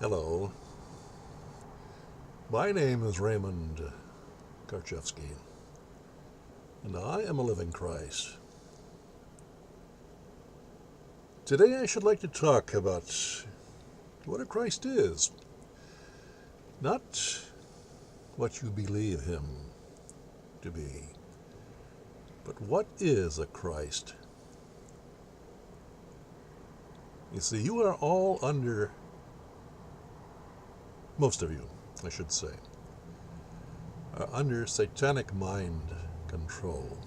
Hello, my name is Raymond Karchevsky, and I am a living Christ. Today I should like to talk about what a Christ is, not what you believe him to be, but what is a Christ. You see, you are all under, most of you, I should say, are under satanic mind control.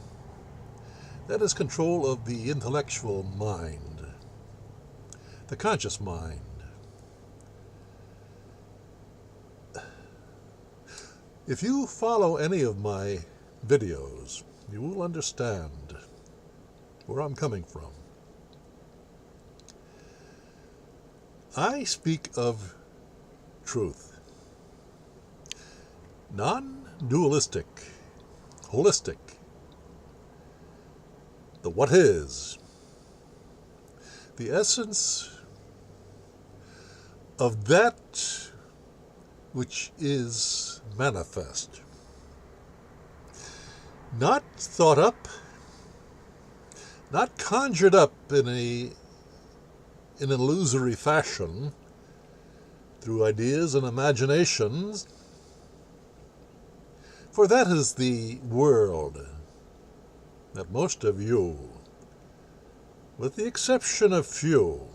That is control of the intellectual mind, the conscious mind. If you follow any of my videos, you will understand where I'm coming from. I speak of truth, non-dualistic, holistic, the what is, the essence of that which is manifest, not thought up, not conjured up in an illusory fashion through ideas and imaginations, for that is the world that most of you, with the exception of few,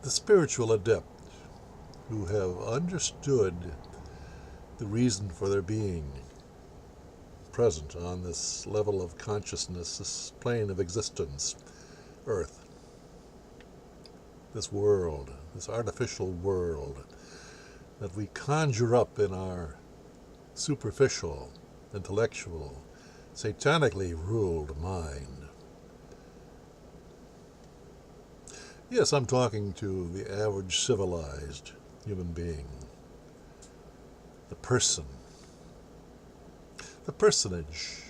the spiritual adept who have understood the reason for their being present on this level of consciousness, this plane of existence, Earth, this world, this artificial world that we conjure up in our superficial, intellectual, satanically ruled mind. Yes, I'm talking to the average civilized human being, the person, the personage.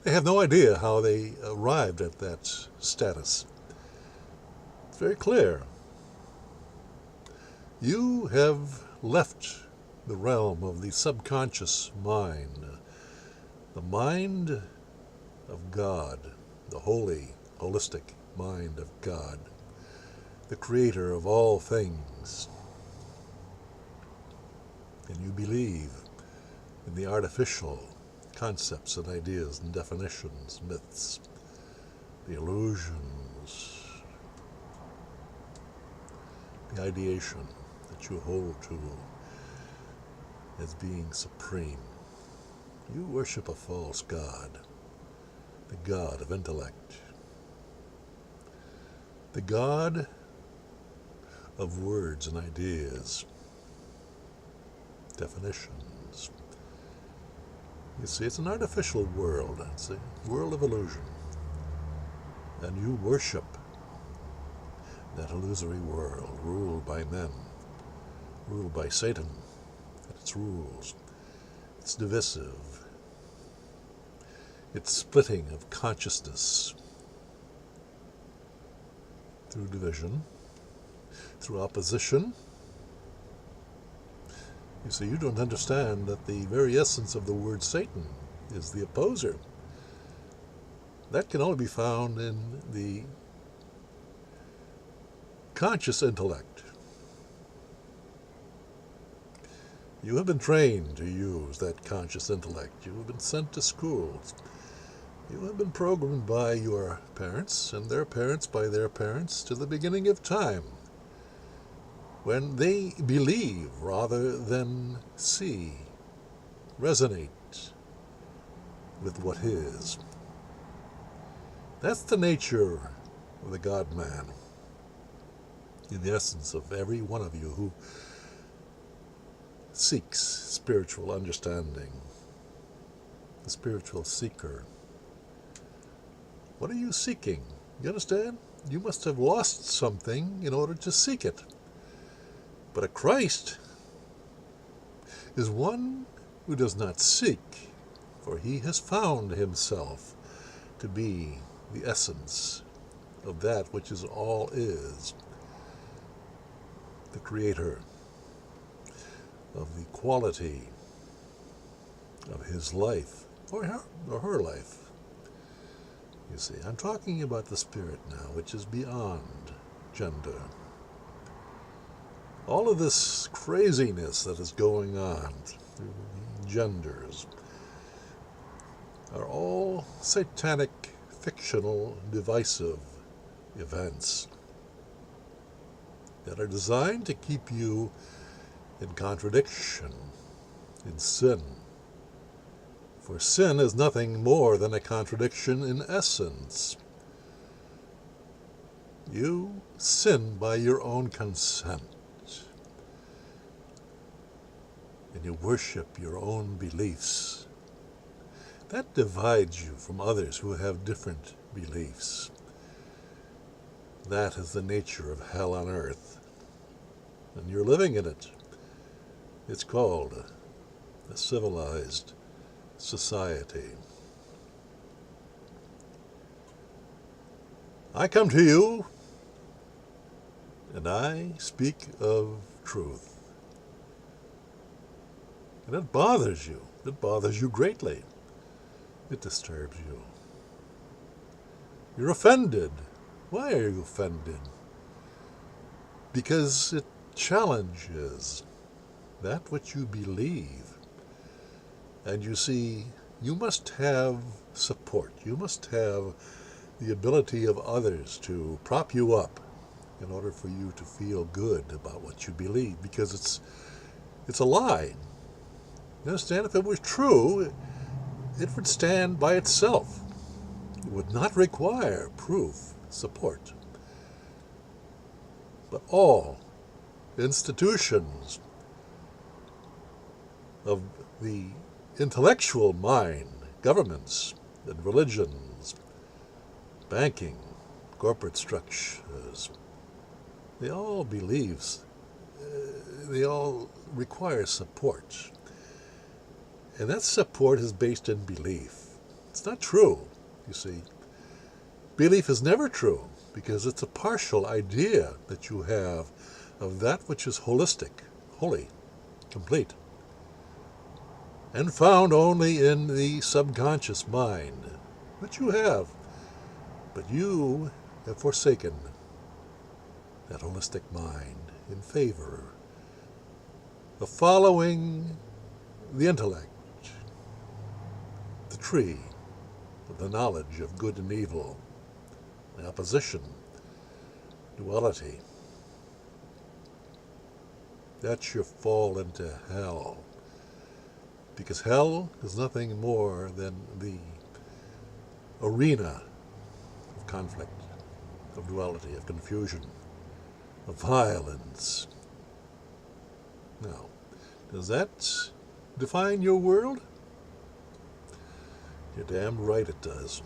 They have no idea how they arrived at that status. It's very clear. You have left the realm of the subconscious mind, the mind of God, the holy, holistic mind of God, the creator of all things. And you believe in the artificial concepts and ideas and definitions, myths, the illusions, the ideation that you hold to as being supreme. You worship a false God, the God of intellect, the God of words and ideas, definitions. You see, it's an artificial world. It's a world of illusion. And you worship that illusory world ruled by men, ruled by Satan and its rules. It's divisive. It's splitting of consciousness through division, through opposition. You see, you don't understand that the very essence of the word Satan is the opposer. That can only be found in the conscious intellect. You have been trained to use that conscious intellect. You have been sent to schools. You have been programmed by your parents and their parents by their parents to the beginning of time, when they believe rather than see, resonate with what is. That's the nature of the God-man, in the essence of every one of you who seeks spiritual understanding, the spiritual seeker. What are you seeking? You understand? You must have lost something in order to seek it. But a Christ is one who does not seek, for he has found himself to be the essence of that which is all is. the creator of the quality of his life, or her life. You see, I'm talking about the spirit now, which is beyond gender. All of this craziness that is going on through the genders are all satanic, fictional, divisive events that are designed to keep you in contradiction, in sin. For sin is nothing more than a contradiction in essence. You sin by your own consent, and you worship your own beliefs. That divides you from others who have different beliefs. That is the nature of hell on earth, and you're living in it. It's called a civilized society. I come to you, and I speak of truth. And it bothers you. It bothers you greatly. It disturbs you. You're offended. Why are you offended? Because it challenges that which you believe. And you see, you must have support. You must have the ability of others to prop you up in order for you to feel good about what you believe, because it's a lie. You understand? If it was true, it would stand by itself. It would not require proof, support. But all institutions of the intellectual mind, governments and religions, banking, corporate structures, they all they all require support. And that support is based in belief. It's not true, you see. Belief is never true, because it's a partial idea that you have of that which is holistic, holy, complete, and found only in the subconscious mind, which you have. But you have forsaken that holistic mind in favor of following the intellect, the tree of the knowledge of good and evil, the opposition, duality. That's your fall into hell. Because hell is nothing more than the arena of conflict, of duality, of confusion, of violence. Now, does that define your world? You're damned right it does.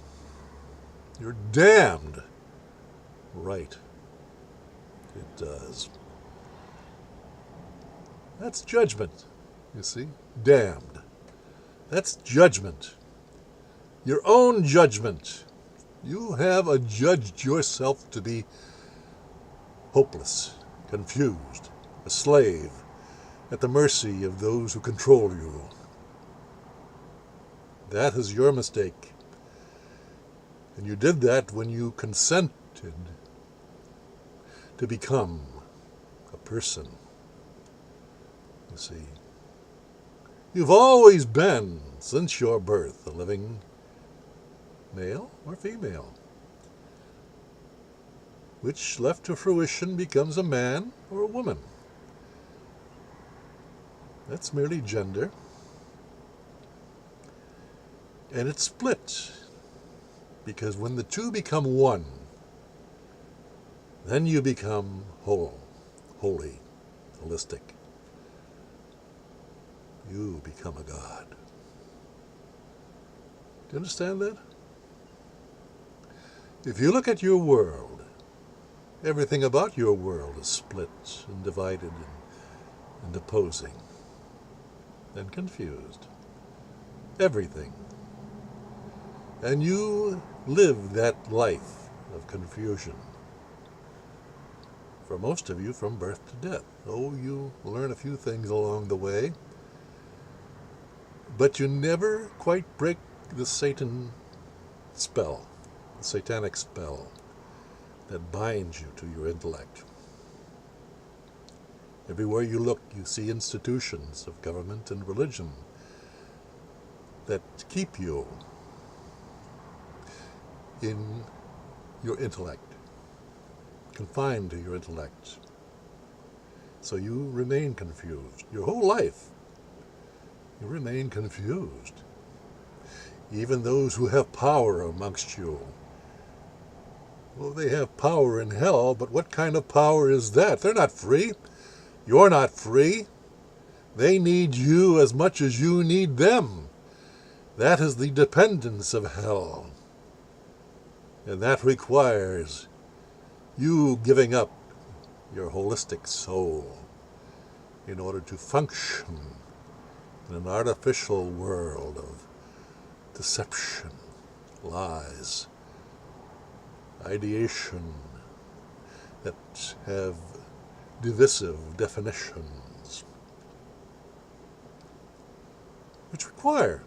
You're damned right it does. That's judgment, you see. Damned. That's judgment. Your own judgment. You have adjudged yourself to be hopeless, confused, a slave, at the mercy of those who control you. That is your mistake. And you did that when you consented to become a person. You see, you've always been, since your birth, a living male or female, which, left to fruition, becomes a man or a woman. That's merely gender. And it's split, because when the two become one, then you become whole, holy, holistic. You become a god. Do you understand that? If you look at your world, everything about your world is split and divided and opposing and confused. Everything. And you live that life of confusion for most of you, from birth to death. Oh, you learn a few things along the way, but you never quite break the Satan spell, the satanic spell that binds you to your intellect. Everywhere you look, you see institutions of government and religion that keep you in your intellect, confined to your intellect. So you remain confused. Your whole life, you remain confused. Even those who have power amongst you, well, they have power in hell, but what kind of power is that? They're not free. You're not free. They need you as much as you need them. That is the dependence of hell. And that requires you giving up your holistic soul in order to function in an artificial world of deception, lies, ideation that have divisive definitions, which require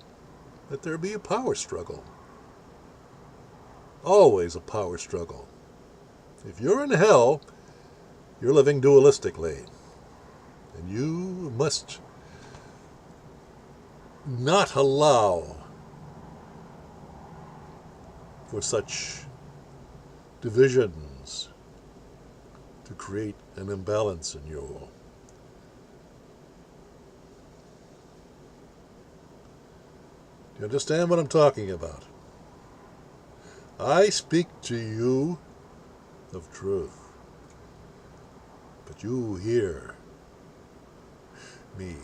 that there be a power struggle. Always a power struggle. If you're in hell, you're living dualistically. And you must not allow for such divisions to create an imbalance in you. Do you understand what I'm talking about? I speak to you of truth, but you hear me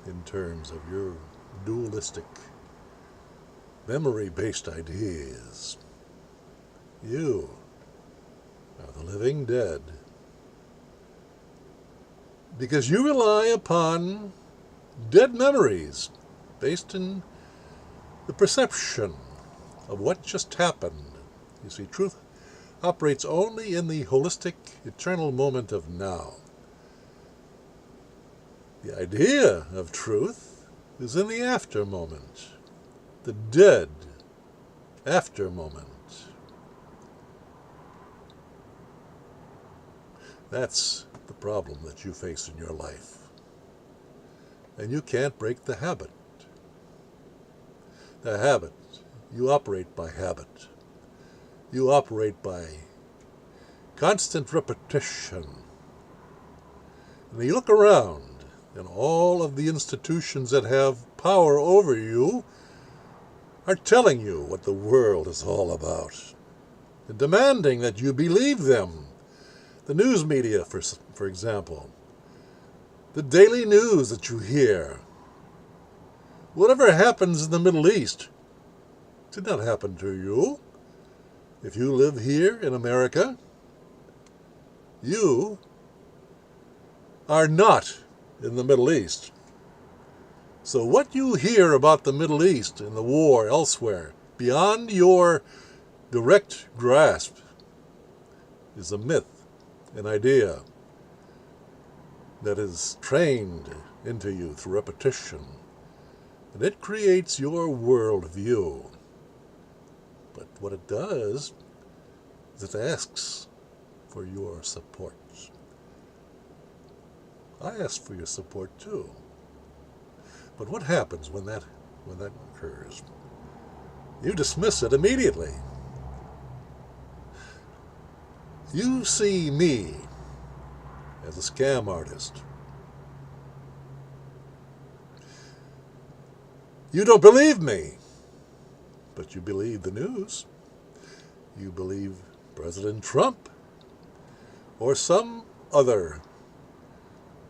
in terms of your dualistic, memory-based ideas. You are the living dead because you rely upon dead memories based in the perception of what just happened. You see, truth operates only in the holistic, eternal moment of now. The idea of truth is in the after moment, the dead after moment. That's the problem that you face in your life. And you can't break the habit. The habit. You operate by habit. You operate by constant repetition. And you look around, and all of the institutions that have power over you are telling you what the world is all about, and demanding that you believe them. The news media, for example, the daily news that you hear. Whatever happens in the Middle East did not happen to you. If you live here in America, you are not in the Middle East. So what you hear about the Middle East and the war elsewhere, beyond your direct grasp, is a myth, an idea that is trained into you through repetition. And it creates your worldview. But what it does is it asks for your support. I ask for your support too. But what happens when that occurs? You dismiss it immediately. You see me as a scam artist. You don't believe me, but you believe the news. You believe President Trump or some other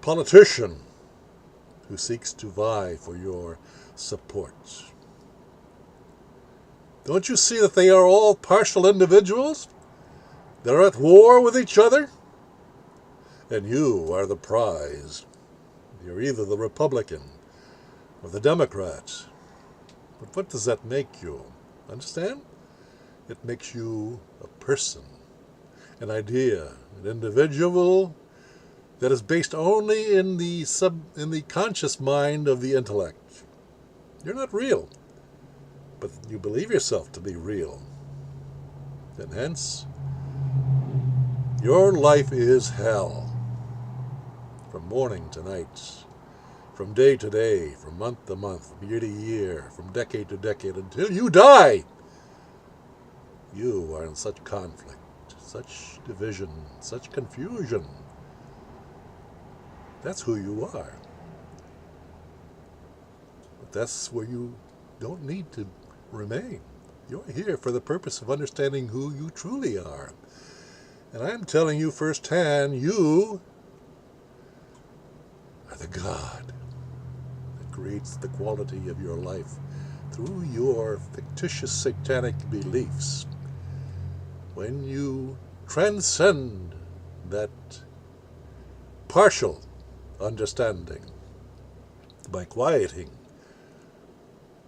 politician who seeks to vie for your support. Don't you see that they are all partial individuals? They're at war with each other, and you are the prize. You're either the Republican or the Democrat. But what does that make you? Understand? It makes you a person. an idea, an individual that is based only in the conscious mind of the intellect. You're not real, but you believe yourself to be real. And hence, your life is hell. From morning to night, from day to day, from month to month, from year to year, from decade to decade, until you die. You are in such conflict, such division, such confusion. That's who you are. But that's where you don't need to remain. You're here for the purpose of understanding who you truly are. And I'm telling you firsthand, you are the God that creates the quality of your life through your fictitious satanic beliefs. When you transcend that partial understanding by quieting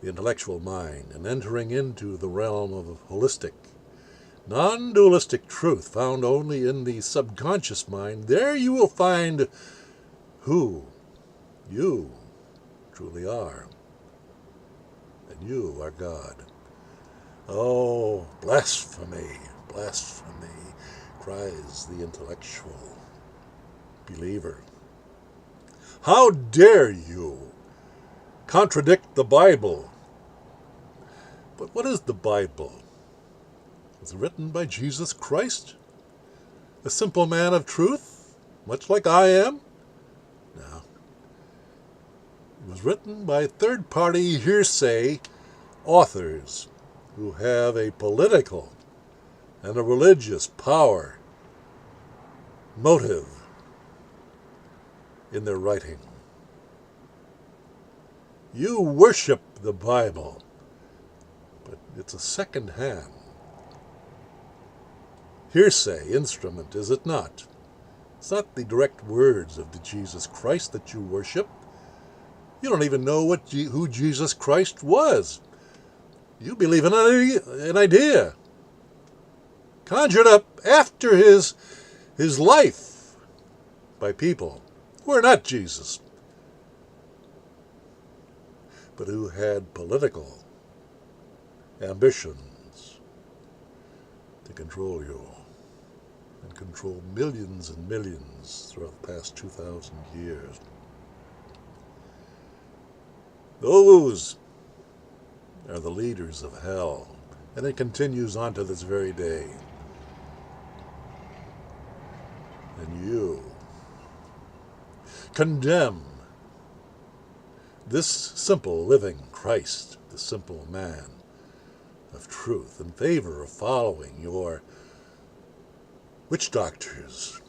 the intellectual mind and entering into the realm of holistic, non-dualistic truth found only in the subconscious mind, there you will find who you truly are. And you are God. Oh, blasphemy, blasphemy, cries the intellectual believer. How dare you contradict the Bible? But what is the Bible? Was it written by Jesus Christ? A simple man of truth, much like I am? No. It was written by third-party hearsay authors who have a political and a religious power motive in their writing. You worship the Bible, but it's a second-hand hearsay instrument, is it not? It's not the direct words of the Jesus Christ that you worship. You don't even know who Jesus Christ was. You believe in an idea conjured up after his life by people who are not Jesus, but who had political ambitions to control you and control millions and millions throughout the past 2,000 years. Those are the leaders of hell, and it continues on to this very day. And you condemn this simple living Christ, the simple man of truth, in favor of following your witch doctors,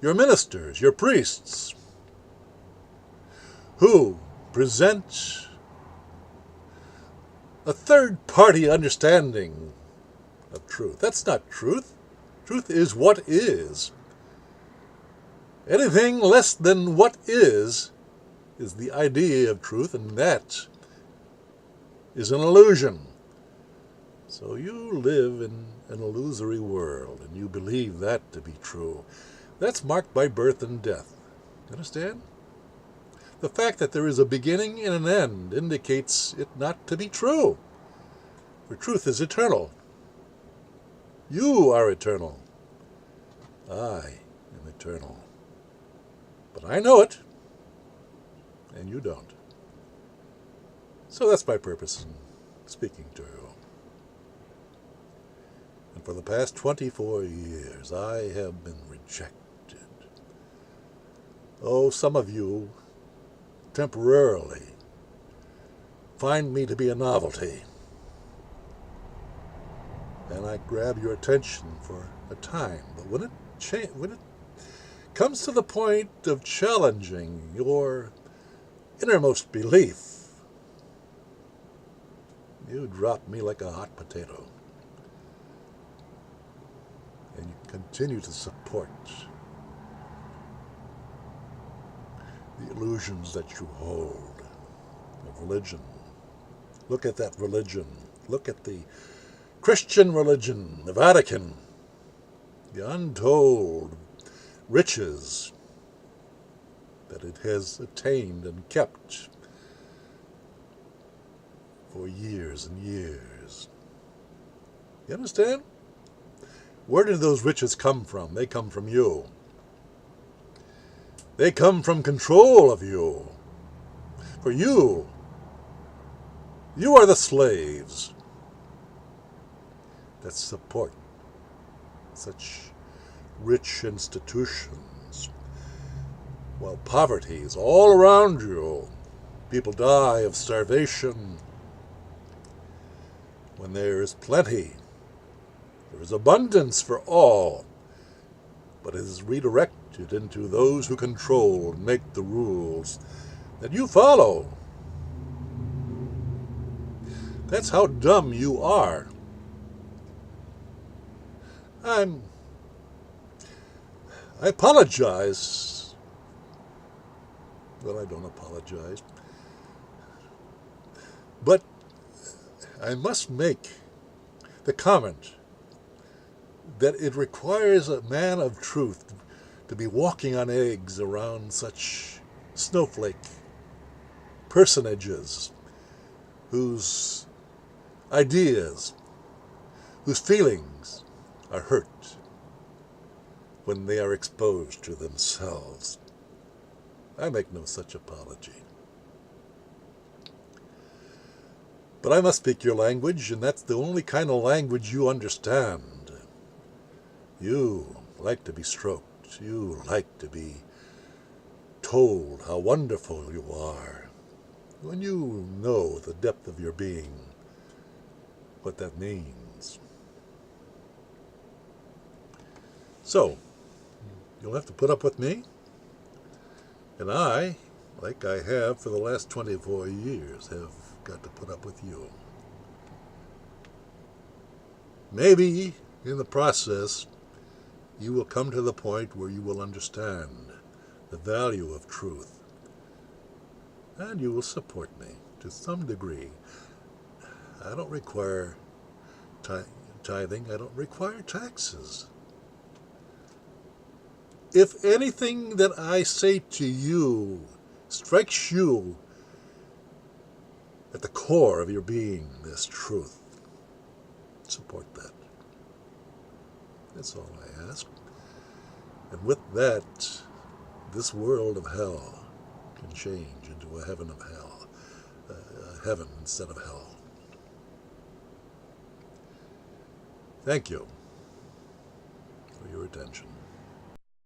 your ministers, your priests, who present a third-party understanding of truth. That's not truth. Truth is what is. Anything less than what is the idea of truth, and that is an illusion. So you live in an illusory world, and you believe that to be true. That's marked by birth and death. Understand? The fact that there is a beginning and an end indicates it not to be true. For truth is eternal. You are eternal. I am eternal. But I know it, and you don't. So that's my purpose in speaking to you. And for the past 24 years, I have been rejected. Oh, some of you temporarily find me to be a novelty, and I grab your attention for a time. But when it comes to the point of challenging your innermost belief, you drop me like a hot potato, and you continue to support the illusions that you hold of religion. Look at that religion. Look at the Christian religion, the Vatican. the untold riches that it has attained and kept for years and years. You understand? Where did those riches come from? They come from you. They come from control of you. For you are the slaves that support such rich institutions, while poverty is all around you. People die of starvation when there is plenty. There is abundance for all, but it is redirected into those who control and make the rules that you follow. That's how dumb you are. I apologize. Well, I don't apologize. But I must make the comment that it requires a man of truth to be walking on eggs around such snowflake personages whose ideas, whose feelings are hurt when they are exposed to themselves. I make no such apology. But I must speak your language, and that's the only kind of language you understand. You like to be stroked. You like to be told how wonderful you are. When you know the depth of your being, what that means. So, you'll have to put up with me, and I, like I have for the last 24 years, have got to put up with you. Maybe, in the process, you will come to the point where you will understand the value of truth, and you will support me to some degree. I don't require tithing. I don't require taxes. If anything that I say to you strikes you at the core of your being, this truth, support that. That's all I ask. And with that, this world of hell can change into a heaven of hell, a heaven instead of hell. Thank you for your attention.